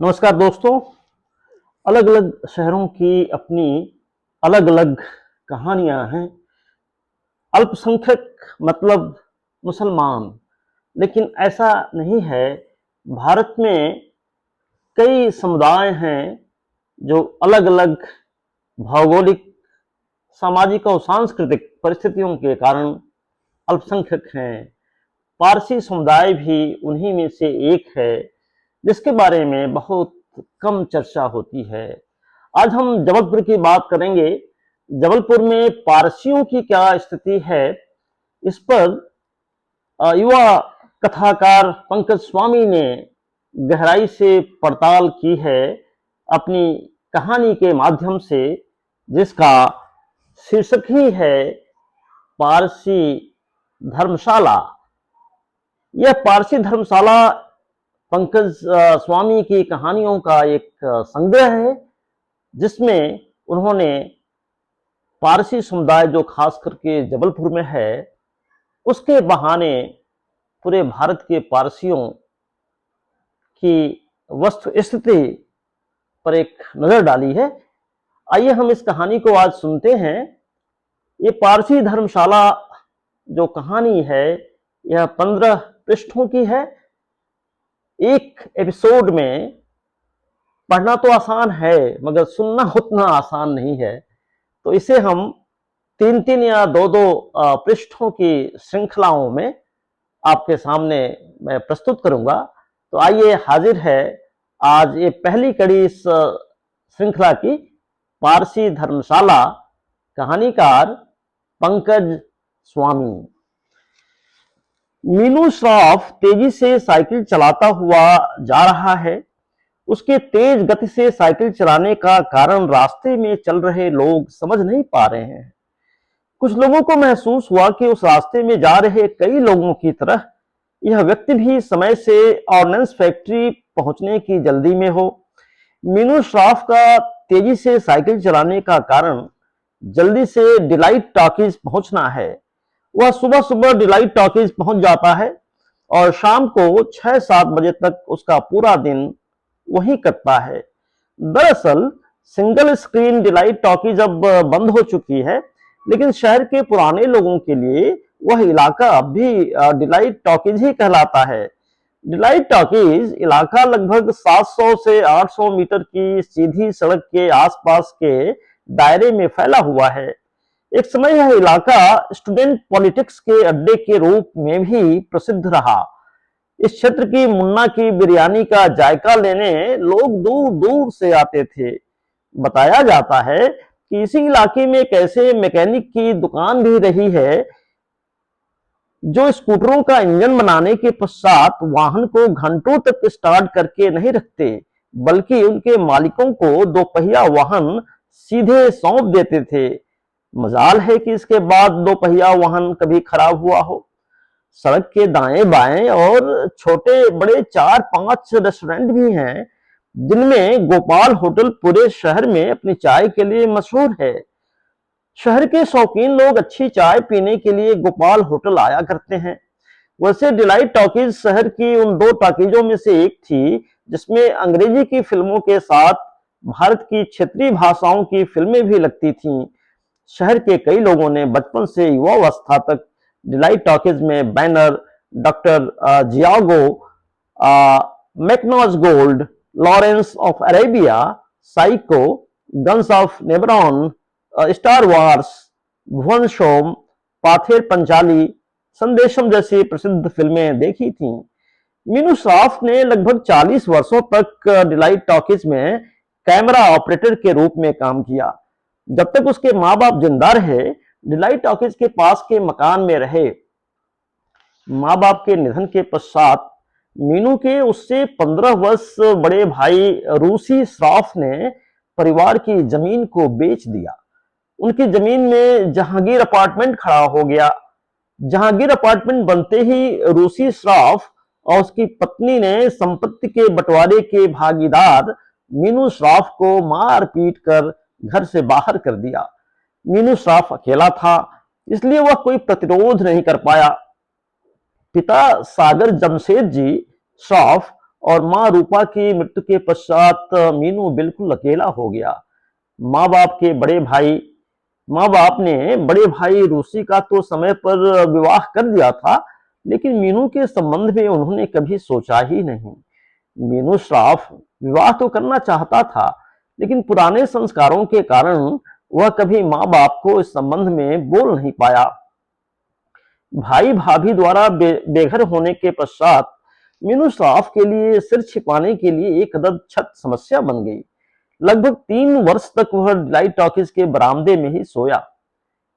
नमस्कार दोस्तों। अलग अलग शहरों की अपनी अलग अलग कहानियां हैं। अल्पसंख्यक मतलब मुसलमान, लेकिन ऐसा नहीं है। भारत में कई समुदाय हैं जो अलग अलग भौगोलिक, सामाजिक और सांस्कृतिक परिस्थितियों के कारण अल्पसंख्यक हैं। पारसी समुदाय भी उन्हीं में से एक है, जिसके बारे में बहुत कम चर्चा होती है। आज हम जबलपुर की बात करेंगे। जबलपुर में पारसियों की क्या स्थिति है, इस पर युवा कथाकार पंकज स्वामी ने गहराई से पड़ताल की है अपनी कहानी के माध्यम से, जिसका शीर्षक ही है पारसी धर्मशाला। यह पारसी धर्मशाला पंकज स्वामी की कहानियों का एक संग्रह है, जिसमें उन्होंने पारसी समुदाय जो खास करके जबलपुर में है, उसके बहाने पूरे भारत के पारसियों की वस्तु स्थिति पर एक नजर डाली है। आइए हम इस कहानी को आज सुनते हैं। ये पारसी धर्मशाला जो कहानी है, यह 15 पृष्ठों की है। एक एपिसोड में पढ़ना तो आसान है, मगर सुनना उतना आसान नहीं है। तो इसे हम 3-3 या 2-2 पृष्ठों की श्रृंखलाओं में आपके सामने मैं प्रस्तुत करूंगा। तो आइए, हाजिर है आज ये पहली कड़ी इस श्रृंखला की, पारसी धर्मशाला। कहानीकार पंकज स्वामी। मीनू श्रॉफ तेजी से साइकिल चलाता हुआ जा रहा है। उसके तेज गति से साइकिल चलाने का कारण रास्ते में चल रहे लोग समझ नहीं पा रहे हैं। कुछ लोगों को महसूस हुआ कि उस रास्ते में जा रहे कई लोगों की तरह यह व्यक्ति भी समय से ऑर्डिनेंस फैक्ट्री पहुंचने की जल्दी में हो। मीनू श्रॉफ का तेजी से साइकिल चलाने का कारण जल्दी से डिलाइट टॉकीज पहुंचना है। वह सुबह सुबह डिलाइट टॉकीज पहुंच जाता है और शाम को 6-7 बजे तक उसका पूरा दिन वहीं कटता है। दरअसल सिंगल स्क्रीन डिलाइट टॉकीज अब बंद हो चुकी है, लेकिन शहर के पुराने लोगों के लिए वह इलाका अब भी डिलाइट टॉकीज ही कहलाता है। डिलाइट टॉकीज इलाका लगभग 700 से 800 मीटर की सीधी सड़क के आसपास के दायरे में फैला हुआ है। एक समय यह इलाका स्टूडेंट पॉलिटिक्स के अड्डे के रूप में भी प्रसिद्ध रहा। इस क्षेत्र की मुन्ना की बिरयानी का जायका लेने लोग दूर दूर से आते थे। बताया जाता है कि इसी इलाके में एक ऐसे मैकेनिक की दुकान भी रही है जो स्कूटरों का इंजन बनाने के पश्चात वाहन को घंटों तक स्टार्ट करके नहीं रखते, बल्कि उनके मालिकों को दोपहिया वाहन सीधे सौंप देते थे। मजाल है कि इसके बाद दोपहिया वाहन कभी खराब हुआ हो। सड़क के दाएं बाएं और छोटे बड़े 4-5 रेस्टोरेंट भी हैं, जिनमें गोपाल होटल पूरे शहर में अपनी चाय के लिए मशहूर है। शहर के शौकीन लोग अच्छी चाय पीने के लिए गोपाल होटल आया करते हैं। वैसे डिलाइट टॉकीज शहर की उन 2 टॉकीजों में से एक थी, जिसमें अंग्रेजी की फिल्मों के साथ भारत की क्षेत्रीय भाषाओं की फिल्में भी लगती थीं। शहर के कई लोगों ने बचपन से युवावस्था तक डिलाइट टॉकीज में banner, doctor Zhivago, Mackenna's gold, Lawrence of Arabia, Psycho, guns of Navarone, star wars, Bhuvan Shome, Pather Panchali, Sandesham जैसी प्रसिद्ध फिल्में देखी थीं। मीनू श्रॉफ ने लगभग 40 वर्षों तक डिलाइट टॉकीज में कैमरा ऑपरेटर के रूप में काम किया। जब तक उसके माँ बाप जिंदा रहे, डिलाइट टॉकीज के पास के मकान में रहे। माँ बाप के निधन के पश्चात मीनू के उससे 15 वर्ष बड़े भाई रूसी श्रॉफ ने परिवार की जमीन को बेच दिया। उनकी जमीन में जहांगीर अपार्टमेंट खड़ा हो गया। जहांगीर अपार्टमेंट बनते ही रूसी श्रॉफ और उसकी पत्नी ने संपत्ति के बंटवारे के भागीदार मीनू श्रॉफ को मार पीट कर घर से बाहर कर दिया। मीनू श्रॉफ अकेला था, इसलिए वह कोई प्रतिरोध नहीं कर पाया। पिता सागर जमशेद जी श्रॉफ और माँ रूपा की मृत्यु के पश्चात मीनू बिल्कुल अकेला हो गया। माँ बाप के बड़े भाई माँ बाप ने बड़े भाई रूसी का तो समय पर विवाह कर दिया था, लेकिन मीनू के संबंध में उन्होंने कभी सोचा ही नहीं। मीनू श्राफ विवाह तो करना चाहता था, लेकिन पुराने संस्कारों के कारण वह कभी माँ बाप को इस संबंध में बोल नहीं पाया। भाई भाभी द्वारा बेघर होने के पश्चात मीनू श्राफ के लिए सिर छिपाने के लिए एक अदद छत समस्या बन गई। लगभग 3 वर्ष तक वह डिलाइट टॉकीज के बरामदे में ही सोया।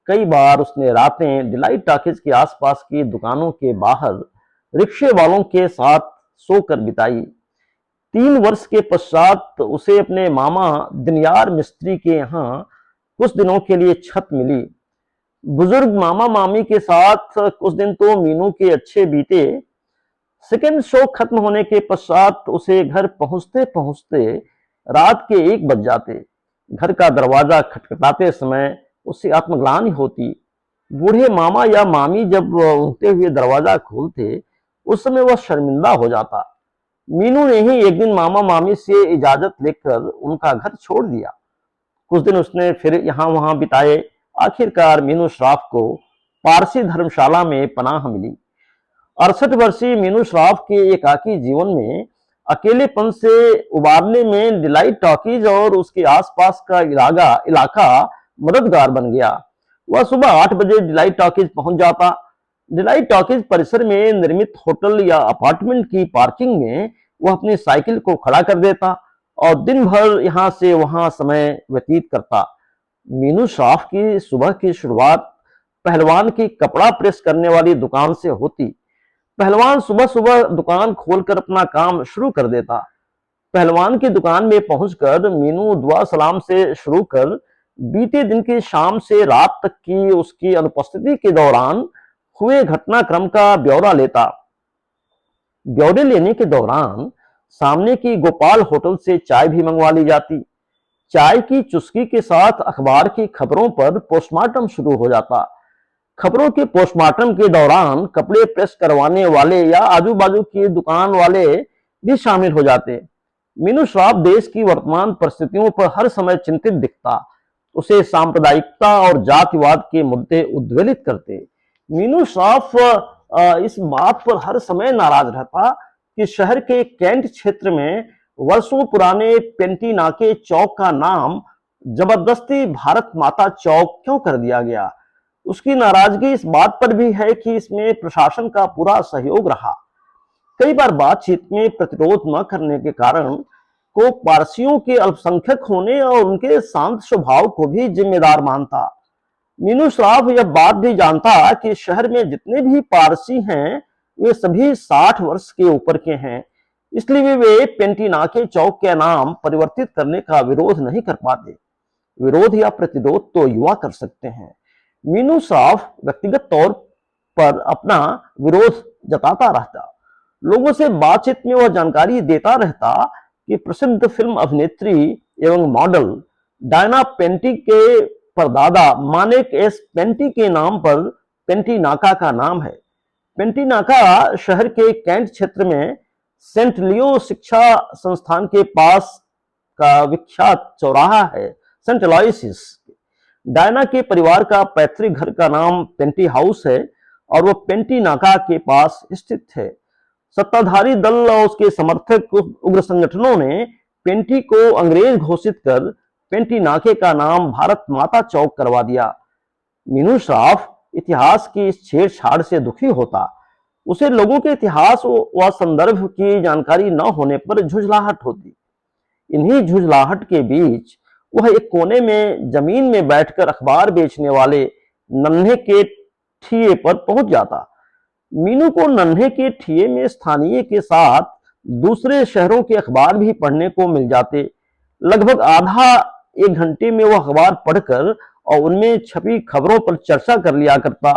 कई बार उसने रातें डिलाइट टॉकीज के आसपास की दुकानों के बाहर रिक्शे वालों के साथ सोकर बिताई। 3 वर्ष के पश्चात उसे अपने मामा दिनयार मिस्त्री के यहाँ कुछ दिनों के लिए छत मिली। बुजुर्ग मामा मामी के साथ कुछ दिन तो मीनू के अच्छे बीते। सेकेंड शो खत्म होने के पश्चात उसे घर पहुंचते पहुंचते रात के 1 बज जाते। घर का दरवाजा खटखटाते समय उसे आत्मग्लानि होती। बूढ़े मामा या मामी जब उठते हुए दरवाजा खोलते, उस समय वह शर्मिंदा हो जाता। मीनू ने ही एक दिन मामा मामी से इजाजत लेकर उनका घर छोड़ दिया। कुछ दिन उसने फिर यहाँ वहां बिताए। आखिरकार मीनू श्राफ को पारसी धर्मशाला में पनाह मिली। 68 वर्षीय मीनू श्राफ के एकाकी जीवन में अकेलेपन से उबारने में डिलाइट टॉकीज और उसके आसपास का इलाका मददगार बन गया। वह सुबह 8 बजे डिलाइट टॉकीज पहुंच जाता। डिलाइट टॉकीज परिसर में निर्मित होटल या अपार्टमेंट की पार्किंग में वह अपनी साइकिल को खड़ा कर देता और दिन भर यहां से वहां समय व्यतीत करता। मीनू श्राफ की सुबह की शुरुआत पहलवान की कपड़ा प्रेस करने वाली दुकान से होती। पहलवान सुबह सुबह दुकान खोलकर अपना काम शुरू कर देता। पहलवान की दुकान में पहुंचकर मीनू दुआ सलाम से शुरू कर बीते दिन की शाम से रात तक की उसकी अनुपस्थिति के दौरान हुए घटनाक्रम का ब्यौरा लेता। ब्यौरे लेने के दौरान सामने की गोपाल होटल से चाय भी मंगवा ली जाती। चाय की चुस्की के साथ अखबार की खबरों पर पोस्टमार्टम शुरू हो जाता। खबरों के पोस्टमार्टम के दौरान कपड़े प्रेस करवाने वाले या आजू बाजू की दुकान वाले भी शामिल हो जाते। मीनू श्राफ देश की वर्तमान परिस्थितियों पर हर समय चिंतित दिखता। उसे सांप्रदायिकता और जातिवाद के मुद्दे उद्वेलित करते। मीनू श्राफ इस बात पर हर समय नाराज रहता कि शहर के कैंट क्षेत्र में वर्षों पुराने पेंटीनाके चौक का नाम जबरदस्ती भारत माता चौक क्यों कर दिया गया। उसकी नाराजगी इस बात पर भी है कि इसमें प्रशासन का पूरा सहयोग रहा। कई बार बातचीत में प्रतिरोध न करने के कारण को पारसियों के अल्पसंख्यक होने और उनके शांत स्वभाव को भी जिम्मेदार मानता। मीनू श्राफ यह बात भी जानता कि शहर में जितने भी पारसी हैं वे सभी 60 वर्ष के ऊपर के हैं, इसलिए वे पेंटीनाके चौक के नाम परिवर्तित करने का विरोध नहीं कर पाते। विरोध या प्रतिरोध तो युवा कर सकते हैं। मीनू श्राफ व्यक्तिगत तौर पर अपना विरोध जताता रहता। लोगों से बातचीत में वह जानकारी देता रहता कि प्रसिद्ध फिल्म अभिनेत्री एवं मॉडल डायना पेंटी के परदादा मानेक एस पेंटी के नाम पर पेंटीनाका का नाम है। पेंटीनाका शहर के कैंट क्षेत्र में सेंट लियो शिक्षा संस्थान के पास का विख्यात चौराहा है, सेंट अलोयसिस। डायना के परिवार का पैतृक घर का नाम पेंटी हाउस है और वह पेंटीनाका के पास स्थित है। सत्ताधारी दल और उसके समर्थक उग्र संगठनों ने पेंटी को अंग्रेज घोषित कर पेंटीनाके का नाम भारत माता चौक करवा दिया। मीनू श्राफ इतिहास की इस छेड़छाड़ से दुखी होता। उसे लोगों के इतिहास व संदर्भ की जानकारी न होने पर झुंझलाहट होती। इन्हीं झुंझलाहट के बीच वह एक कोने में जमीन में बैठकर अखबार बेचने वाले नन्हे के ठिए पर पहुंच जाता। मीनू को नन्हे के ठिए में स्थानीय के साथ दूसरे शहरों के अखबार भी पढ़ने को मिल जाते। लगभग आधा 1 घंटे में वह अखबार पढ़कर और उनमें छपी खबरों पर चर्चा कर लिया करता।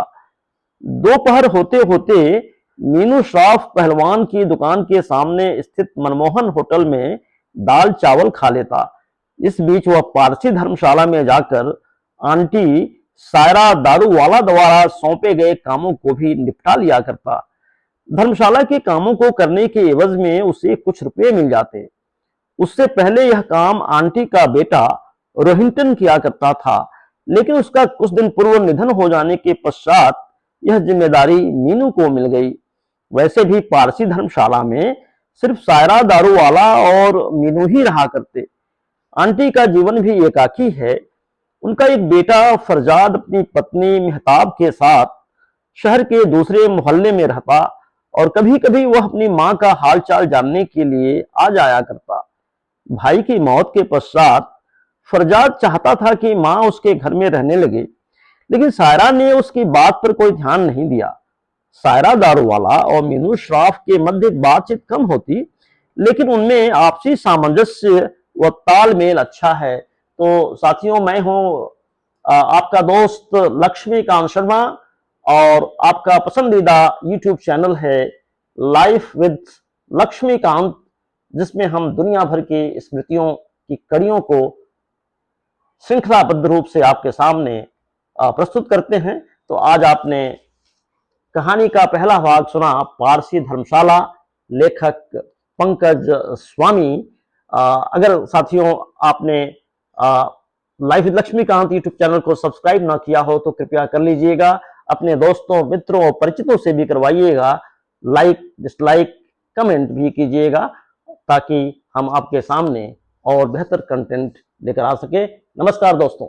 दोपहर होते होते मीनू श्राफ पहलवान की दुकान के सामने स्थित मनमोहन होटल में दाल चावल खा लेता। इस बीच वह पारसी धर्मशाला में जाकर आंटी सायरा दारूवाला द्वारा सौंपे गए कामों को भी निपटा लिया करता। धर्मशाला के कामों को करने के एवज में उसे कुछ रुपए मिल जाते। उससे पहले यह काम आंटी का बेटा रोहिंटन किया करता था, लेकिन उसका कुछ दिन पूर्व निधन हो जाने के पश्चात यह जिम्मेदारी मीनू को मिल गई। वैसे भी पारसी धर्मशाला में सिर्फ सायरा दारू वाला और मीनू ही रहा करते। आंटी का जीवन भी एकाकी है। उनका एक बेटा फरजाद अपनी पत्नी मेहताब के साथ शहर के दूसरे मोहल्ले में रहता और कभी कभी वह अपनी मां का हालचाल जानने के लिए आ जाया करता। भाई की मौत के पश्चात फरजाद चाहता था कि मां उसके घर में रहने लगे, लेकिन सायरा ने उसकी बात पर कोई ध्यान नहीं दिया। सायरा दारूवाला और मीनू श्राफ के मध्य बातचीत कम होती, लेकिन उनमें आपसी सामंजस्य व तालमेल अच्छा है। तो साथियों, मैं हूं आपका दोस्त लक्ष्मीकांत शर्मा और आपका पसंदीदा यूट्यूब चैनल है लाइफ विद लक्ष्मीकांत, जिसमें हम दुनिया भर की स्मृतियों की कड़ियों को श्रृंखलाबद्ध रूप से आपके सामने प्रस्तुत करते हैं। तो आज आपने कहानी का पहला भाग सुना, पारसी धर्मशाला, लेखक पंकज स्वामी। अगर साथियों आपने life with Laxmikant YouTube channel को सब्सक्राइब ना किया हो तो कृपया कर लीजिएगा। अपने दोस्तों, मित्रों और परिचितों से भी करवाइएगा। लाइक, डिसलाइक, कमेंट भी कीजिएगा, ताकि हम आपके सामने और बेहतर कंटेंट लेकर आ सके। नमस्कार दोस्तों।